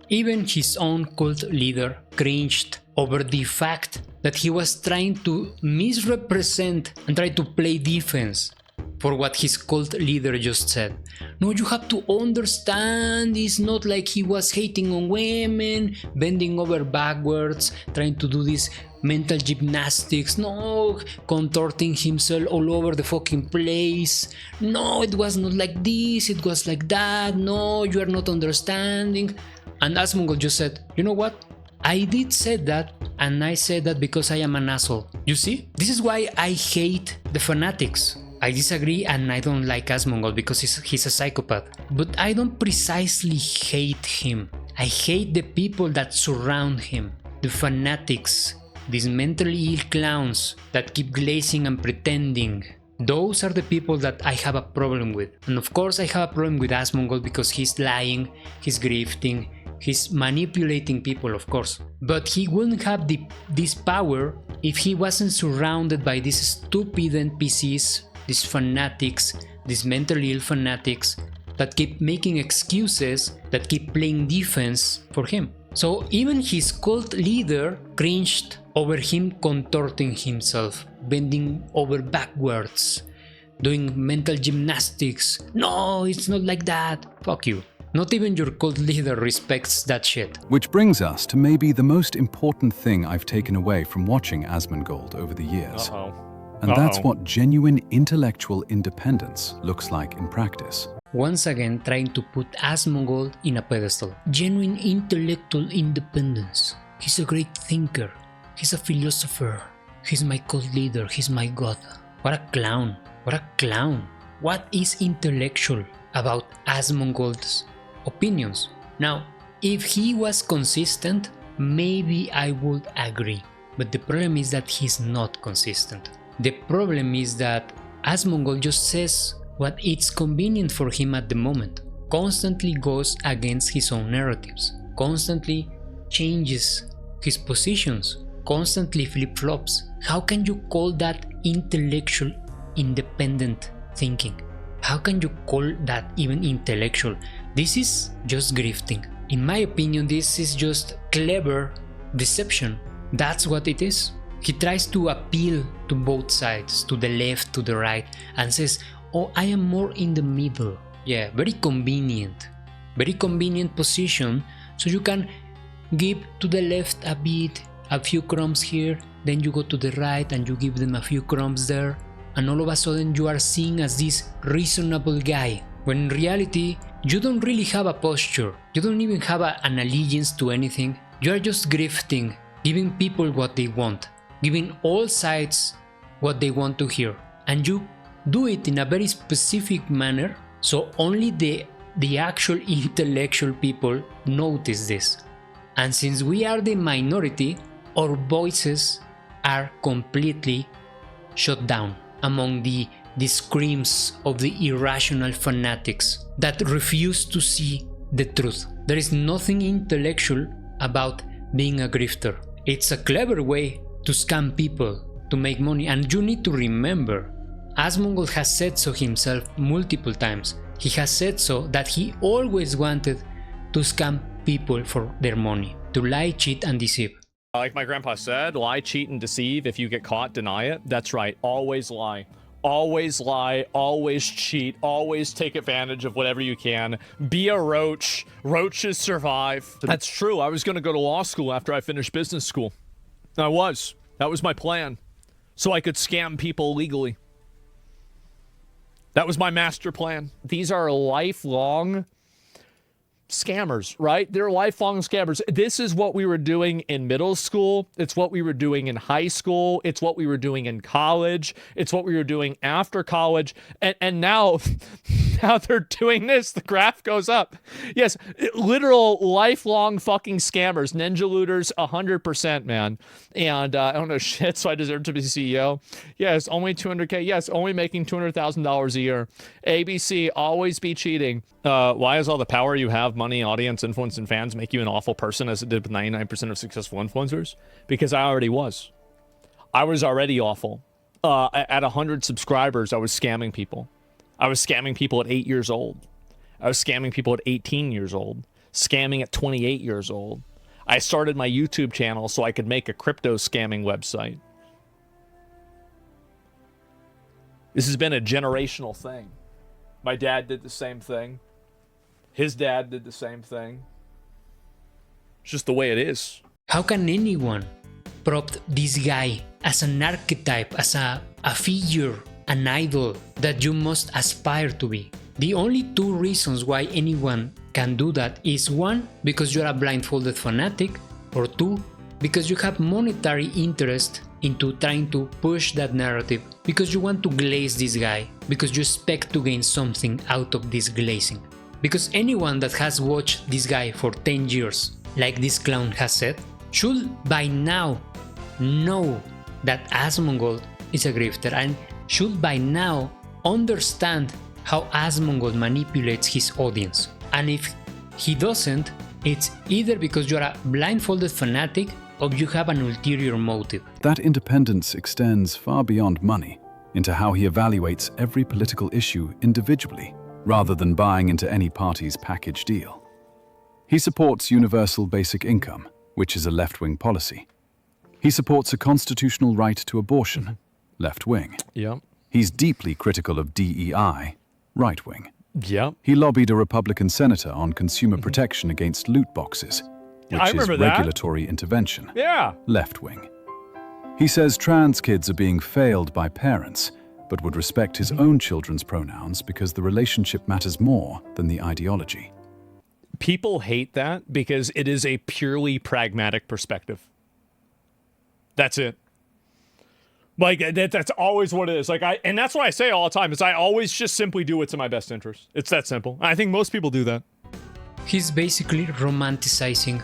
Even his own cult leader cringed over the fact that he was trying to misrepresent and try to play defense for what his cult leader just said. No, you have to understand, it's not like he was hating on women, bending over backwards, trying to do this mental gymnastics, no, contorting himself all over the fucking place. No, it was not like this, it was like that. No, you are not understanding. And Asmongold just said, you know what? I did say that, and I said that because I am an asshole. You see? This is why I hate the fanatics. I disagree and I don't like Asmongold because he's a psychopath. But I don't precisely hate him. I hate the people that surround him. The fanatics. These mentally ill clowns that keep glazing and pretending. Those are the people that I have a problem with. And of course I have a problem with Asmongold because he's lying, he's grifting, he's manipulating people, of course. But he wouldn't have this power if he wasn't surrounded by these stupid NPCs, these fanatics, these mentally ill fanatics that keep making excuses, that keep playing defense for him. So even his cult leader cringed over him contorting himself, bending over backwards, doing mental gymnastics. No, it's not like that. Fuck you. Not even your cult leader respects that shit. Which brings us to maybe the most important thing I've taken away from watching Asmongold over the years. And that's what genuine intellectual independence looks like in practice. Once again, trying to put Asmongold in a pedestal. Genuine intellectual independence. He's a great thinker. He's a philosopher. He's my cult leader. He's my god. What a clown. What a clown. What is intellectual about Asmongold's opinions? Now, if he was consistent, maybe I would agree. But the problem is that he's not consistent. The problem is that Asmongold just says what it's convenient for him at the moment. Constantly goes against his own narratives. Constantly changes his positions. Constantly flip-flops. How can you call that intellectual independent thinking? How can you call that even intellectual? This is just grifting. In my opinion, this is just clever deception. That's what it is. He tries to appeal to both sides, to the left, to the right, and says, oh, I am more in the middle. Yeah, very convenient position, so you can give to the left a bit, a few crumbs here, then you go to the right and you give them a few crumbs there, and all of a sudden you are seen as this reasonable guy, when in reality you don't really have a posture, you don't even have an allegiance to anything, you are just grifting, giving people what they want, giving all sides what they want to hear, and you do it in a very specific manner, so only the actual intellectual people notice this. And since we are the minority, our voices are completely shut down among the screams of the irrational fanatics that refuse to see the truth. There is nothing intellectual about being a grifter. It's a clever way to scam people to make money, and you need to remember, Asmongold has said so himself multiple times. He has said so that he always wanted to scam people for their money, to lie, cheat, and deceive. Like my grandpa said, lie, cheat, and deceive. If you get caught, deny it. That's right. Always lie. Always lie. Always cheat. Always take advantage of whatever you can. Be a roach. Roaches survive. That's true. I was going to go to law school after I finished business school. I was. That was my plan. So I could scam people legally. That was my master plan. These are lifelong scammers, right? They're lifelong scammers. This is what we were doing in middle school. It's what we were doing in high school. It's what we were doing in college. It's what we were doing after college. And now, now they're doing this. The graph goes up. Yes, literal lifelong fucking scammers. Ninja looters, 100%, man. And I don't know shit, so I deserve to be CEO. Yes, only 200K. Yes, only making $200,000 a year. ABC, always be cheating. Why is all the power you have, money, audience, influence, and fans make you an awful person, as it did with 99% of successful influencers? Because I already was. I was already awful. At 100 subscribers, I was scamming people. I was scamming people at 8 years old. I was scamming people at 18 years old. Scamming at 28 years old. I started my YouTube channel so I could make a crypto scamming website. This has been a generational thing. My dad did the same thing. His dad did the same thing. It's just the way it is. How can anyone prop this guy as an archetype, as a figure, an idol that you must aspire to be? The only two reasons why anyone can do that is one, because you're a blindfolded fanatic, or two, because you have monetary interest into trying to push that narrative, because you want to glaze this guy, because you expect to gain something out of this glazing. Because anyone that has watched this guy for 10 years, like this clown has said, should by now know that Asmongold is a grifter, and should by now understand how Asmongold manipulates his audience. And if he doesn't, it's either because you're a blindfolded fanatic or you have an ulterior motive. That independence extends far beyond money into how he evaluates every political issue individually, rather than buying into any party's package deal. He supports universal basic income, which is a left-wing policy. He supports a constitutional right to abortion, left-wing. Yep. He's deeply critical of DEI, right-wing. Yep. He lobbied a Republican senator on consumer protection against loot boxes, which I is remember that. regulatory intervention, Yeah. left-wing. He says trans kids are being failed by parents, but would respect his own children's pronouns because the relationship matters more than the ideology. People hate that because it is a purely pragmatic perspective. That's it. Like, that's always what it is. Like, and that's what I say all the time, is I always just simply do what's in my best interest. It's that simple. I think most people do that. He's basically romanticizing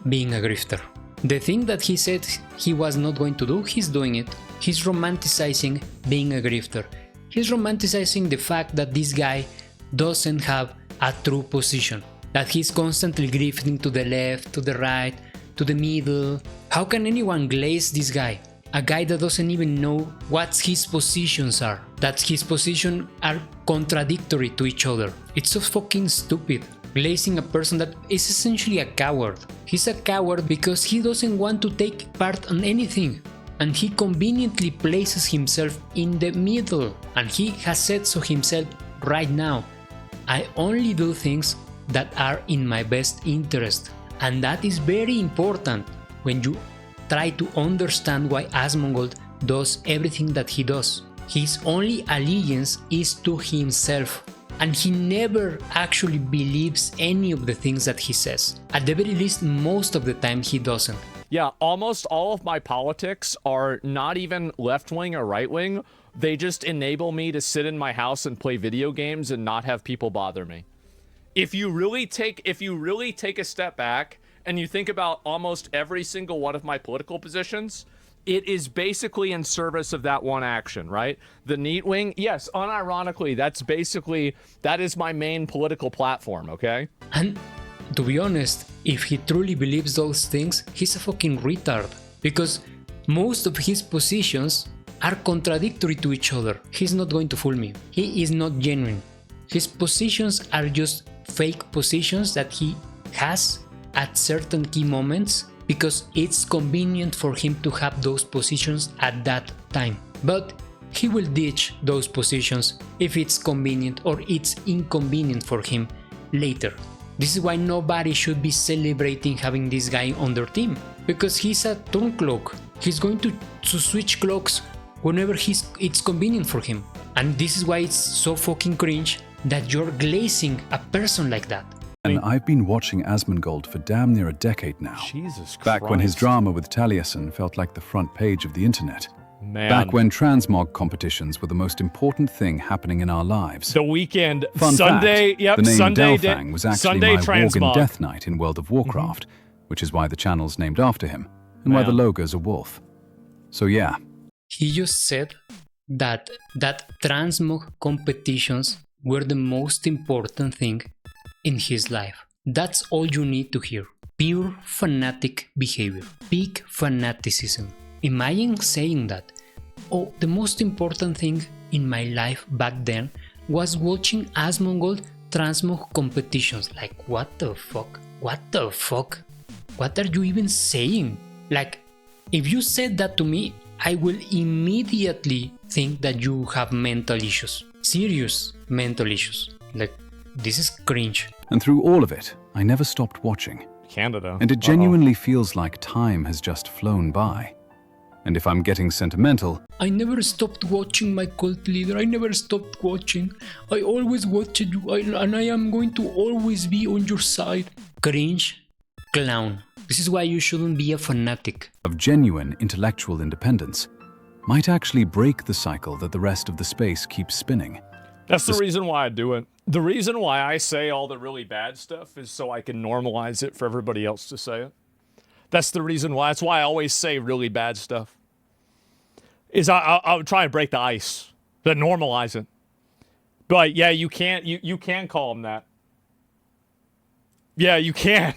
being a grifter. The thing that he said he was not going to do, he's doing it. He's romanticizing being a grifter. He's romanticizing the fact that this guy doesn't have a true position, that he's constantly grifting to the left, to the right, to the middle. How can anyone glaze this guy? A guy that doesn't even know what his positions are, that his positions are contradictory to each other. It's so fucking stupid. Glazing a person that is essentially a coward. He's a coward because he doesn't want to take part on anything. and he conveniently places himself in the middle, and he has said so himself right now. I only do things that are in my best interest, and that is very important when you try to understand why Asmongold does everything that he does. His only allegiance is to himself, and he never actually believes any of the things that he says. At the very least, most of the time he doesn't. Yeah, almost all of my politics are not even left-wing or right-wing. They just enable me to sit in my house and play video games and not have people bother me. If you really take a step back and you think about almost every single one of my political positions, it is basically in service of that one action, right? The neat wing, yes, unironically, that is my main political platform, okay? And to be honest, if he truly believes those things, he's a fucking retard. Because most of his positions are contradictory to each other. He's not going to fool me. He is not genuine. His positions are just fake positions that he has at certain key moments because it's convenient for him to have those positions at that time. But he will ditch those positions if it's convenient or it's inconvenient for him later. This is why nobody should be celebrating having this guy on their team, because he's a turncloak. He's going to switch cloaks whenever it's convenient for him. And this is why it's so fucking cringe that you're glazing a person like that. And I've been watching Asmongold for damn near a decade now. Jesus Christ. Back when his drama with Taliesin felt like the front page of the internet. Man. Back when transmog competitions were the most important thing happening in our lives. The weekend, Fun Sunday, fact, yep, the name Sunday, Dalfang was actually Sunday my transmog. Worgen death knight in World of Warcraft, which is why the channel's named after him, and why the logo's a wolf. So yeah. He just said that transmog competitions were the most important thing in his life. That's all you need to hear. Pure fanatic behavior. Peak fanaticism. Imagine saying that. Oh, the most important thing in my life back then was watching Asmongold transmog competitions. Like, what the fuck? What the fuck? What are you even saying? Like, if you said that to me, I will immediately think that you have mental issues. Serious mental issues. Like, this is cringe. And through all of it, I never stopped watching. Canada. And it genuinely feels like time has just flown by. And if I'm getting sentimental, I never stopped watching my cult leader. I never stopped watching. I always watched you, and I am going to always be on your side. Cringe, clown. This is why you shouldn't be a fanatic. of genuine intellectual independence might actually break the cycle that the rest of the space keeps spinning. That's the reason why I do it. The reason why I say all the really bad stuff is so I can normalize it for everybody else to say it. That's the reason why. That's why I always say really bad stuff. Is I'll try and break the ice, but normalize it. But yeah, you can call him that. Yeah, you can.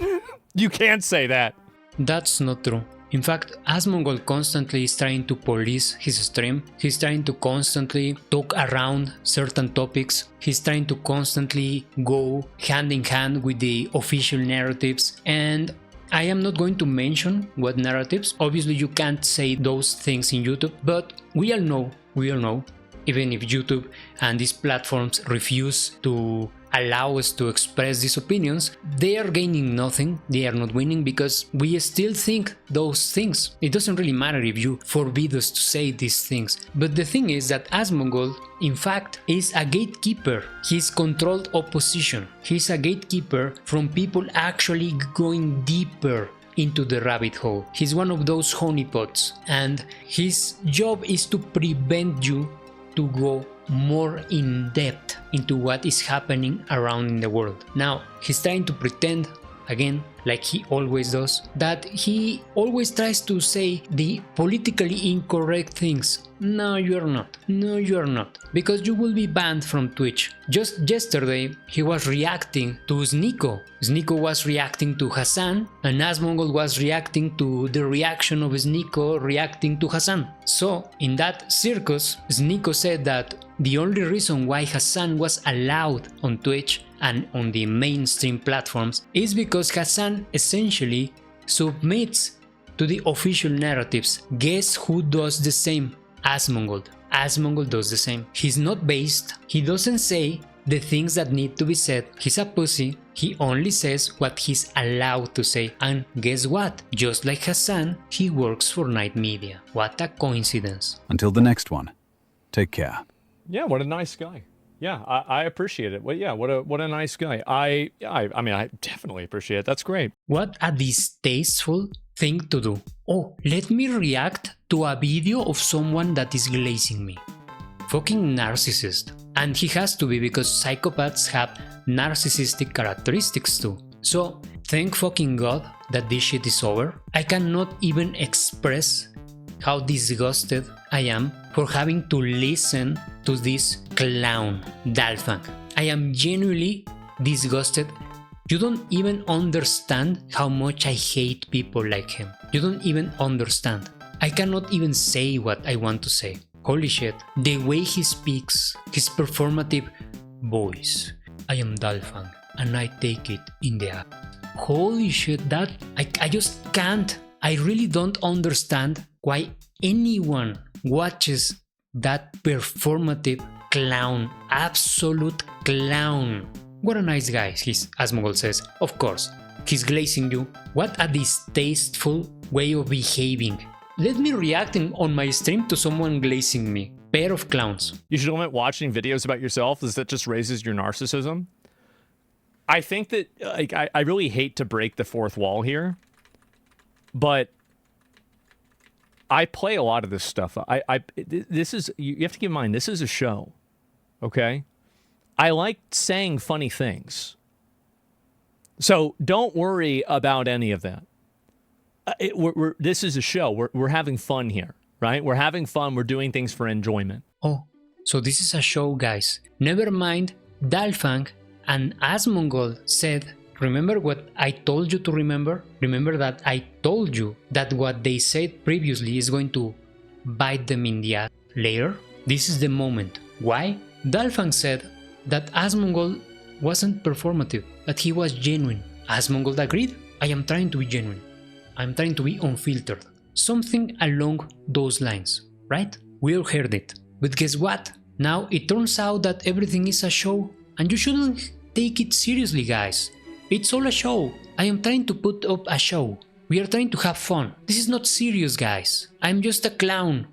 You can say that. That's not true. In fact, Asmongold constantly is trying to police his stream. He's trying to constantly talk around certain topics. He's trying to constantly go hand in hand with the official narratives. And I am not going to mention what narratives. Obviously, you can't say those things in YouTube, but we all know, even if YouTube and these platforms refuse to allow us to express these opinions, they are gaining nothing, they are not winning, because we still think those things. It doesn't really matter if you forbid us to say these things. But the thing is that Asmongold, in fact, is a gatekeeper. He's controlled opposition. He's a gatekeeper from people actually going deeper into the rabbit hole. He's one of those honeypots, and his job is to prevent you to go more in depth into what is happening around in the world. Now, he's trying to pretend, again, like he always does, that he always tries to say the politically incorrect things. No, you're not. No, you're not. Because you will be banned from Twitch. Just yesterday, he was reacting to Sneeko. Sneeko was reacting to Hassan, and Asmongold was reacting to the reaction of Sneeko reacting to Hassan. So, in that circus, Sneeko said that the only reason why Hassan was allowed on Twitch and on the mainstream platforms is because Hassan essentially submits to the official narratives, guess who does the same? Asmongold. Asmongold does the same. He's not based, he doesn't say the things that need to be said. He's a pussy, he only says what he's allowed to say. And guess what? Just like Hassan, he works for Night Media. What a coincidence. Until the next one, take care. Yeah, what a nice guy. Yeah, I appreciate it. Well, yeah, what a nice guy. I mean, I definitely appreciate it. That's great. What a distasteful thing to do. Oh, let me react to a video of someone that is glazing me. Fucking narcissist. And he has to be, because psychopaths have narcissistic characteristics too. So, thank fucking God that this shit is over. I cannot even express how disgusted I am for having to listen to this clown, Dalfang. I am genuinely disgusted. You don't even understand how much I hate people like him. You don't even understand. I cannot even say what I want to say. Holy shit. The way he speaks, his performative voice. I am Dalfang and I take it in the app. Holy shit, that I just can't. I really don't understand why anyone watches that performative clown, absolute clown. What a nice guy, Asmongold says. Of course, he's glazing you. What a distasteful way of behaving. Let me react on my stream to someone glazing me. Pair of clowns. You should limit watching videos about yourself, as that just raises your narcissism. I think that, like, I really hate to break the fourth wall here, but I play a lot of this stuff. This is, you have to keep in mind, this is a show, okay? I like saying funny things. So don't worry about any of that. This is a show. We're having fun here, right? We're having fun. We're doing things for enjoyment. Oh, so this is a show, guys. Never mind, Dalfang and Asmongold said, remember what I told you to remember? Remember that I told you that what they said previously is going to bite them in the ass later? This is the moment. Why? Dalfang said that Asmongold wasn't performative, that he was genuine. Asmongold agreed. I am trying to be genuine. I'm trying to be unfiltered. Something along those lines, right? We all heard it. But guess what? Now it turns out that everything is a show, and you shouldn't take it seriously, guys. It's all a show. I am trying to put up a show. We are trying to have fun. This is not serious, guys. I'm just a clown.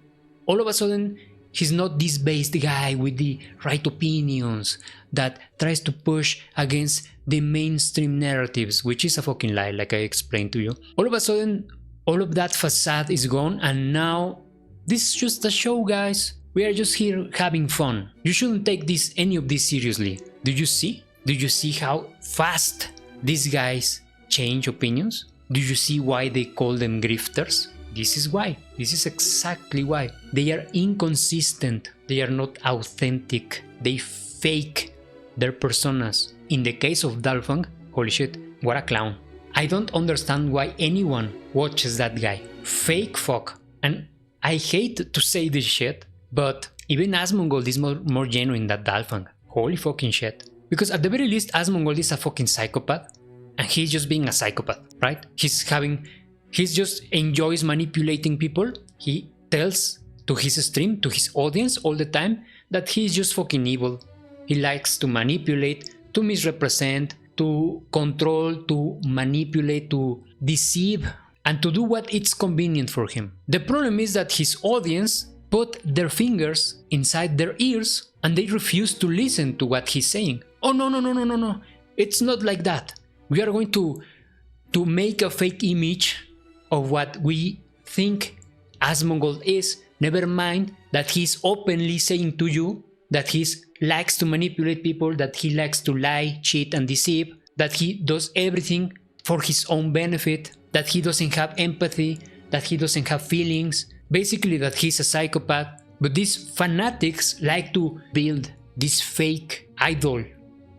All of a sudden, he's not this based guy with the right opinions that tries to push against the mainstream narratives, which is a fucking lie, like I explained to you. All of a sudden, all of that facade is gone, and now this is just a show, guys. We are just here having fun. You shouldn't take any of this seriously. Did you see? Did you see how fast these guys change opinions? Do you see why they call them grifters? This is why. This is exactly why. They are inconsistent. They are not authentic. They fake their personas. In the case of Dalfang, holy shit, what a clown. I don't understand why anyone watches that guy. Fake fuck. And I hate to say this shit, but even Asmongold is more genuine than Dalfang. Holy fucking shit. Because at the very least, Asmongold is a fucking psychopath, and he's just being a psychopath, right? He just enjoys manipulating people. He tells to his stream, to his audience all the time, that he's just fucking evil. He likes to manipulate, to misrepresent, to control, to manipulate, to deceive, and to do what it's convenient for him. The problem is that his audience put their fingers inside their ears and they refuse to listen to what he's saying. Oh no, it's not like that. We are going to make a fake image of what we think Asmongold is. Never mind that he's openly saying to you that he likes to manipulate people, that he likes to lie, cheat and deceive, that he does everything for his own benefit, that he doesn't have empathy, that he doesn't have feelings, basically that he's a psychopath. But these fanatics like to build this fake idol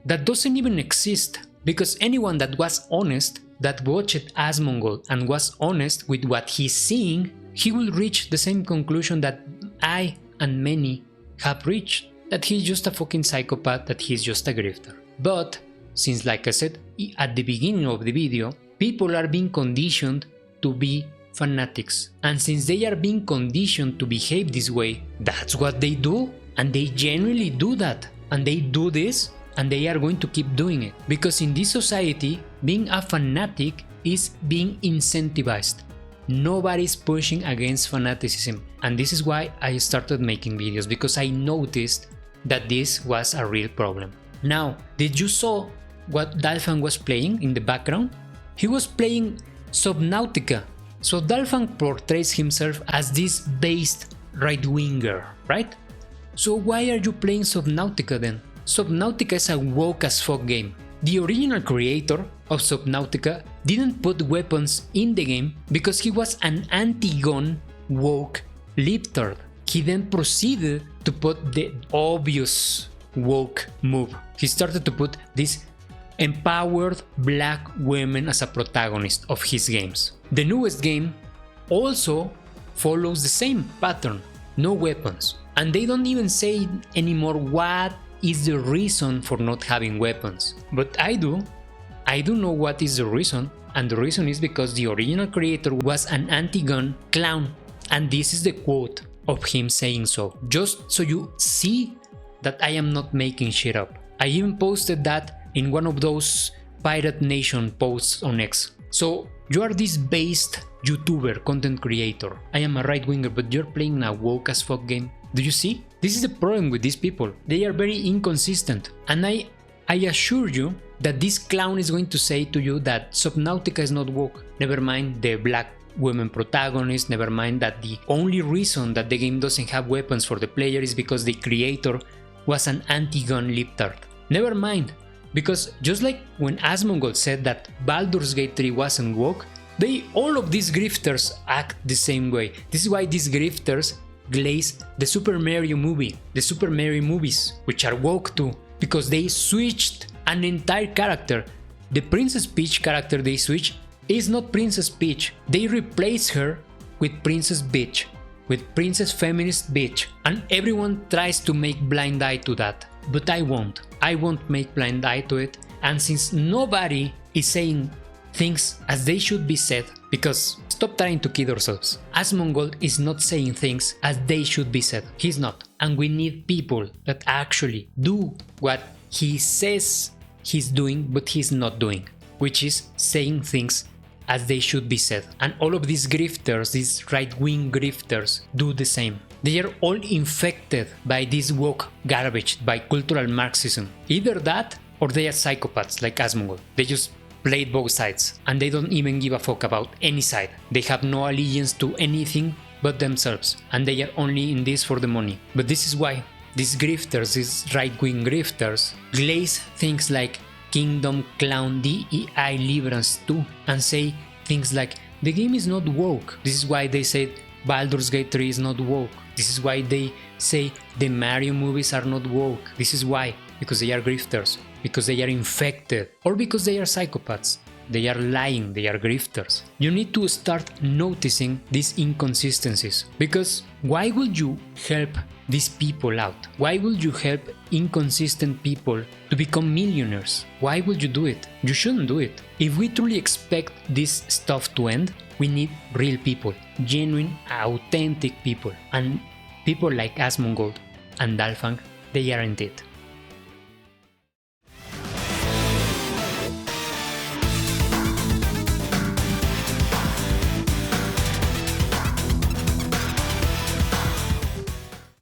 that doesn't even exist, because anyone that was honest, that watched Asmongold and was honest with what he's seeing, he will reach the same conclusion that I and many have reached, that he's just a fucking psychopath, that he's just a grifter. But since, like I said at the beginning of the video, people are being conditioned to be fanatics. And since they are being conditioned to behave this way, that's what they do. And they genuinely do that. And they do this, and they are going to keep doing it. Because in this society, being a fanatic is being incentivized. Nobody's pushing against fanaticism. And this is why I started making videos, because I noticed that this was a real problem. Now, did you saw what Dalfang was playing in the background? He was playing Subnautica. So Dalfang portrays himself as this based right-winger, right? So why are you playing Subnautica then? Subnautica is a woke as fuck game. The original creator of Subnautica didn't put weapons in the game because he was an anti-gun woke libtard. He then proceeded to put the obvious woke move. He started to put this empowered black women as a protagonist of his games. The newest game also follows the same pattern, no weapons. And they don't even say anymore what is the reason for not having weapons. But I do know what is the reason, and the reason is because the original creator was an anti-gun clown. And this is the quote of him saying so, just so you see that I am not making shit up. I even posted that in one of those Pirate Nation posts on X. So you are this based YouTuber, content creator. I am a right winger, but you're playing a woke as fuck game. Do you see? This is the problem with these people. They are very inconsistent. And I assure you that this clown is going to say to you that Subnautica is not woke. Never mind the black women protagonist, never mind that the only reason that the game doesn't have weapons for the player is because the creator was an anti-gun libtard. Never mind, because just like when Asmongold said that Baldur's Gate 3 wasn't woke, all of these grifters act the same way. This is why these grifters glaze the Super Mario movie, the Super Mario movies, which are woke too, because they switched an entire character. The Princess Peach character they switched is not Princess Peach. They replace her with Princess Bitch, with Princess Feminist Bitch, and everyone tries to make blind eye to that. But I won't. I won't make blind eye to it, and since nobody is saying things as they should be said, because stop trying to kid ourselves. Asmongold is not saying things as they should be said. He's not. And we need people that actually do what he says he's doing, but he's not doing, which is saying things as they should be said. And all of these grifters, these right-wing grifters, do the same. They are all infected by this woke garbage, by cultural Marxism. Either that, or they are psychopaths like Asmongold. They just played both sides, and they don't even give a fuck about any side. They have no allegiance to anything but themselves, and they are only in this for the money. But this is why these grifters, these right-wing grifters, glaze things like Kingdom Clown DEI Liberance 2 and say things like the game is not woke. This is why they say Baldur's Gate 3 is not woke. This is why they say the Mario movies are not woke. This is why, because they are grifters, because they are infected, or because they are psychopaths. They are lying, they are grifters. You need to start noticing these inconsistencies, because why would you help these people out? Why would you help inconsistent people to become millionaires? Why would you do it? You shouldn't do it. If we truly expect this stuff to end, we need real people, genuine, authentic people. And people like Asmongold and Dalfang, they aren't it.